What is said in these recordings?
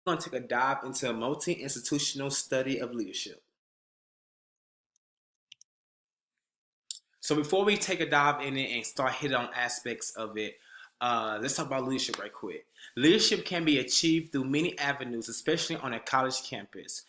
going to take a dive into a multi-institutional study of leadership. So before we take a dive in it and start hitting on aspects of it, let's talk about leadership right quick. Leadership can be achieved through many avenues, especially on a college campus.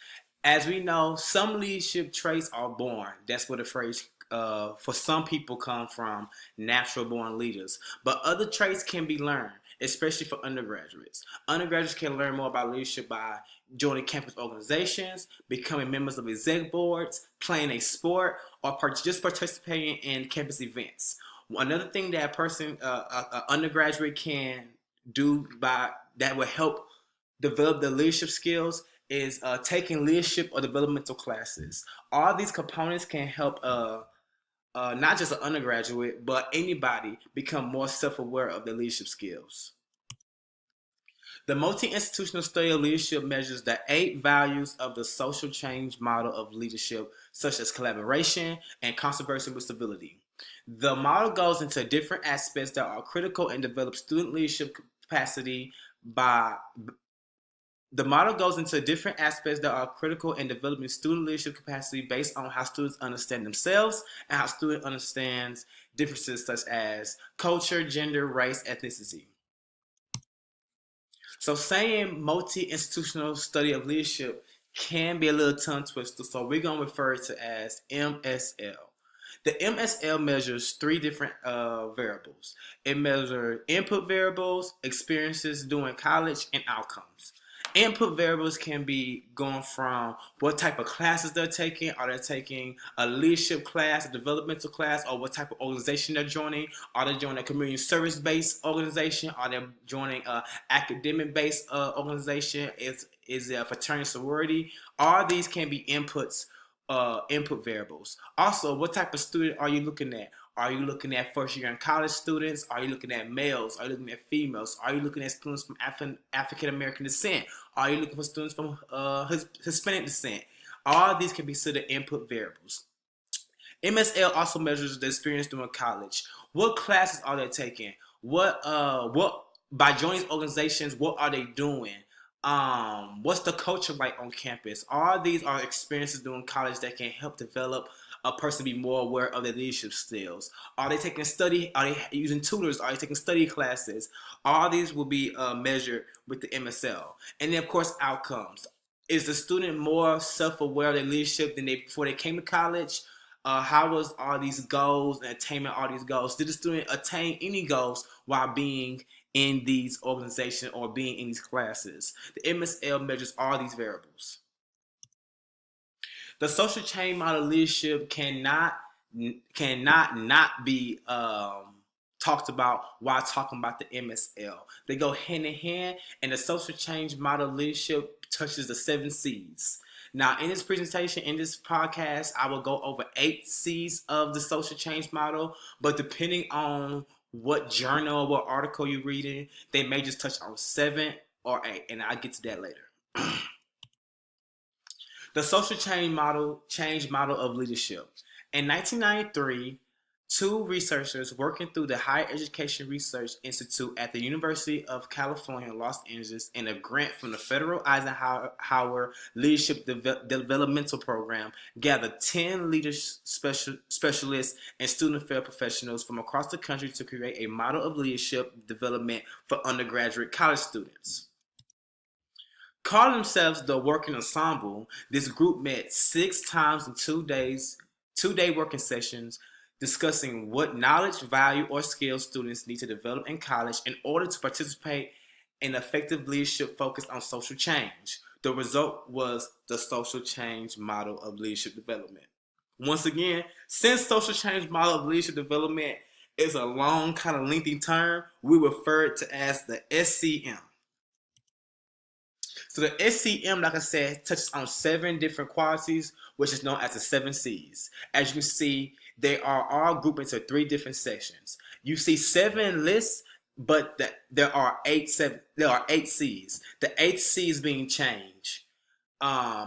As we know, some leadership traits are born. That's where the phrase for some people come from, natural born leaders. But other traits can be learned, especially for undergraduates. Undergraduates can learn more about leadership by joining campus organizations, becoming members of exec boards, playing a sport, or just participating in campus events. Another thing that a person, undergraduate, can do by that will help develop the leadership skills is taking leadership or developmental classes. All these components can help not just an undergraduate, but anybody become more self-aware of their leadership skills. The multi-institutional study of leadership measures the 8 values of the social change model of leadership, such as collaboration and conservation with stability. The model goes into different aspects that are critical and develop student leadership capacity by the model goes into different aspects that are critical in developing student leadership capacity based on how students understand themselves and how students understand differences such as culture, gender, race, ethnicity. So saying multi-institutional study of leadership can be a little tongue twister, so we're going to refer to it as MSL. The MSL measures 3 different variables. It measures input variables, experiences during college, and outcomes. Input variables can be going from what type of classes they're taking. Are they taking a leadership class, a developmental class, or what type of organization they're joining? Are they joining a community service-based organization? Are they joining an academic-based organization? Is it a fraternity sorority? All these can be input variables. Also, what type of student are you looking at? Are you looking at first year in college students? Are you looking at males? Are you looking at females? Are you looking at students from African American descent? Are you looking for students from Hispanic descent? All these can be considered input variables. MSL also measures the experience during college. What classes are they taking? What by joining organizations, what are they doing? What's the culture like on campus? All these are experiences during college that can help develop a person to be more aware of their leadership skills. Are they taking study? Are they using tutors? Are they taking study classes? All these will be measured with the MSL. And then, of course, outcomes. Is the student more self-aware of their leadership than before they came to college? How was all these goals and attainment all these goals? Did the student attain any goals while being in these organizations or being in these classes? The MSL measures all these variables. The social change model leadership cannot not be talked about while talking about the MSL. They go hand in hand, and the social change model leadership touches the 7 C's. Now, in this presentation, in this podcast, I will go over 8 C's of the social change model, but depending on what journal or what article you're reading, they may just touch on 7 or 8, and I'll get to that later. The social change model of leadership. In 1993, 2 researchers working through the Higher Education Research Institute at the University of California, Los Angeles, and a grant from the Federal Eisenhower Leadership Developmental Program, gathered 10 specialists and student affairs professionals from across the country to create a model of leadership development for undergraduate college students. Calling themselves the Working Ensemble, this group met 6 times in 2 days, 2-day working sessions, discussing what knowledge, value, or skills students need to develop in college in order to participate in effective leadership focused on social change. The result was the social change model of leadership development. Once again, since social change model of leadership development is a long, kind of lengthy term, we refer to it as the SCM. So the SCM, like I said, touches on 7 different qualities, which is known as the 7 C's. As you can see, they are all grouped into 3 different sections. You see 7 lists, but there are 8 C's. The 8th C is being change.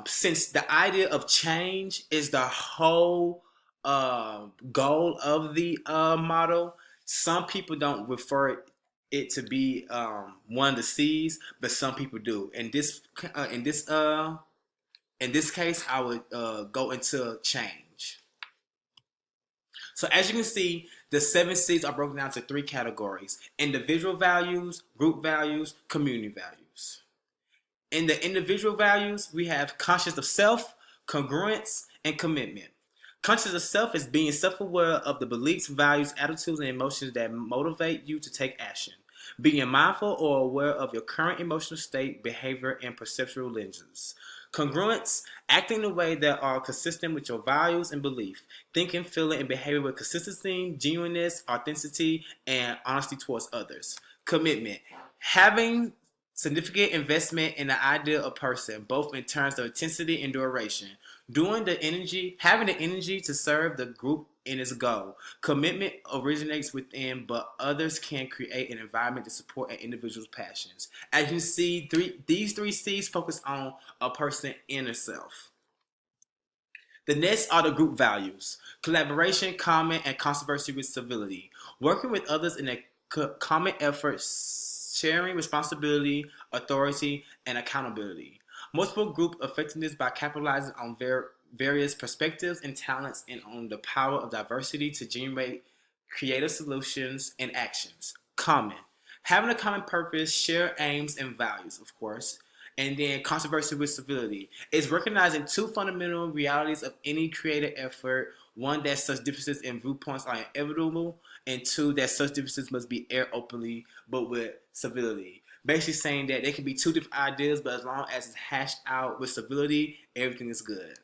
Since the idea of change is the whole goal of the model, some people don't refer it to be one of the C's, but some people do. Uh, in this uh, in this case, I would go into change. So as you can see, the 7 C's are broken down to 3 categories: individual values, group values, community values. In the individual values, we have conscious of self, congruence, and commitment. Conscious of self is being self-aware of the beliefs, values, attitudes, and emotions that motivate you to take action. Being mindful or aware of your current emotional state, behavior, and perceptual lenses. Congruence, acting in a way that are consistent with your values and belief. Thinking, feeling, and behavior with consistency, genuineness, authenticity, and honesty towards others. Commitment, having significant investment in the ideal of person, both in terms of intensity and duration. Having the energy to serve the group in its goal. Commitment originates within, but others can create an environment to support an individual's passions. As you see, these 3 C's focus on a person's inner self. The next are the group values: collaboration, common, and controversy with civility. Working with others in a common effort, sharing responsibility, authority, and accountability. Multiple group effectiveness by capitalizing on various perspectives and talents and on the power of diversity to generate creative solutions and actions. Common. Having a common purpose, share aims and values, of course. And then controversy with civility is recognizing 2 fundamental realities of any creative effort. One, that such differences in viewpoints are inevitable, and 2, that such differences must be aired openly but with civility. Basically saying that there can be 2 different ideas, but as long as it's hashed out with civility, everything is good.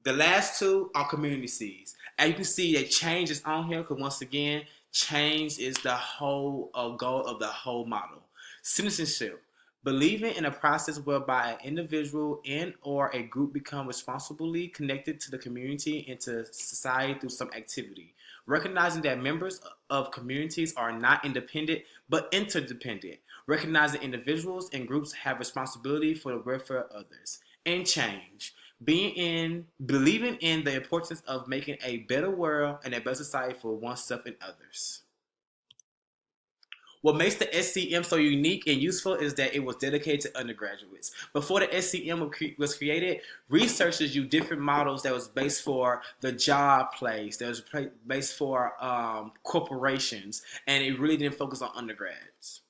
The last 2 are community C's. And you can see that change is on here because once again, change is the whole goal of the whole model. Citizenship. Believing in a process whereby an individual and or a group become responsibly connected to the community and to society through some activity. Recognizing that members of communities are not independent but interdependent. Recognizing individuals and groups have responsibility for the welfare of others. And change. Believing in the importance of making a better world and a better society for oneself and others. What makes the SCM so unique and useful is that it was dedicated to undergraduates. Before the SCM was created, researchers used different models that was based for the job place, that was based for corporations, and it really didn't focus on undergrads.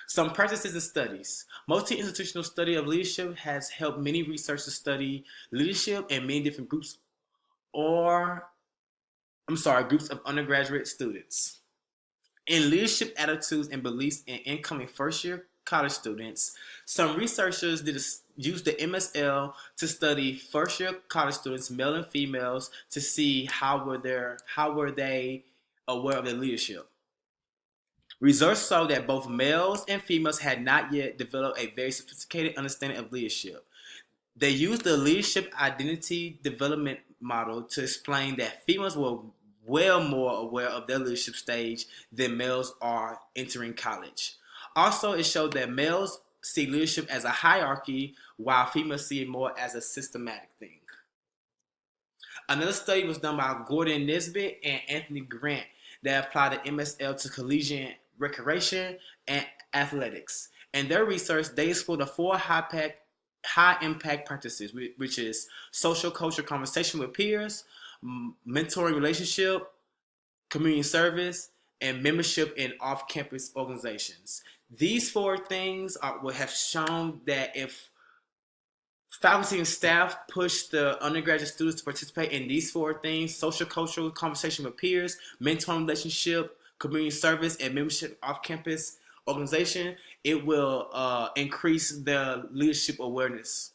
Some practices and studies. Multi-institutional study of leadership has helped many researchers study leadership in many different groups of undergraduate students. In leadership attitudes and beliefs in incoming first-year college students, some researchers use the MSL to study first-year college students, male and females, to see how were they aware of their leadership. Results show that both males and females had not yet developed a very sophisticated understanding of leadership. They used the leadership identity development model to explain that females were well more aware of their leadership stage than males are entering college. Also, it showed that males see leadership as a hierarchy while females see it more as a systematic thing. Another study was done by Gordon Nesbitt and Anthony Grant that applied the MSL to collegiate recreation and athletics. In their research, they explored the 4 high impact practices, which is social culture conversation with peers, mentoring relationship, community service, and membership in off-campus organizations. These 4 things will have shown that if faculty and staff push the undergraduate students to participate in these 4 things: social cultural conversation with peers, mentoring relationship, community service, and membership off-campus organization, it will increase their leadership awareness.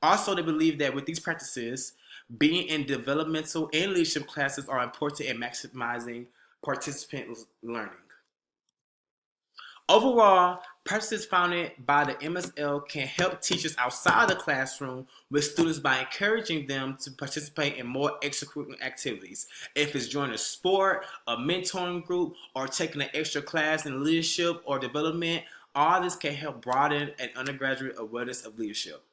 Also, they believe that with these practices, being in developmental and leadership classes are important in maximizing participant learning. Overall, practices founded by the MSL can help teachers outside the classroom with students by encouraging them to participate in more extracurricular activities. If it's joining a sport, a mentoring group, or taking an extra class in leadership or development, all this can help broaden an undergraduate awareness of leadership.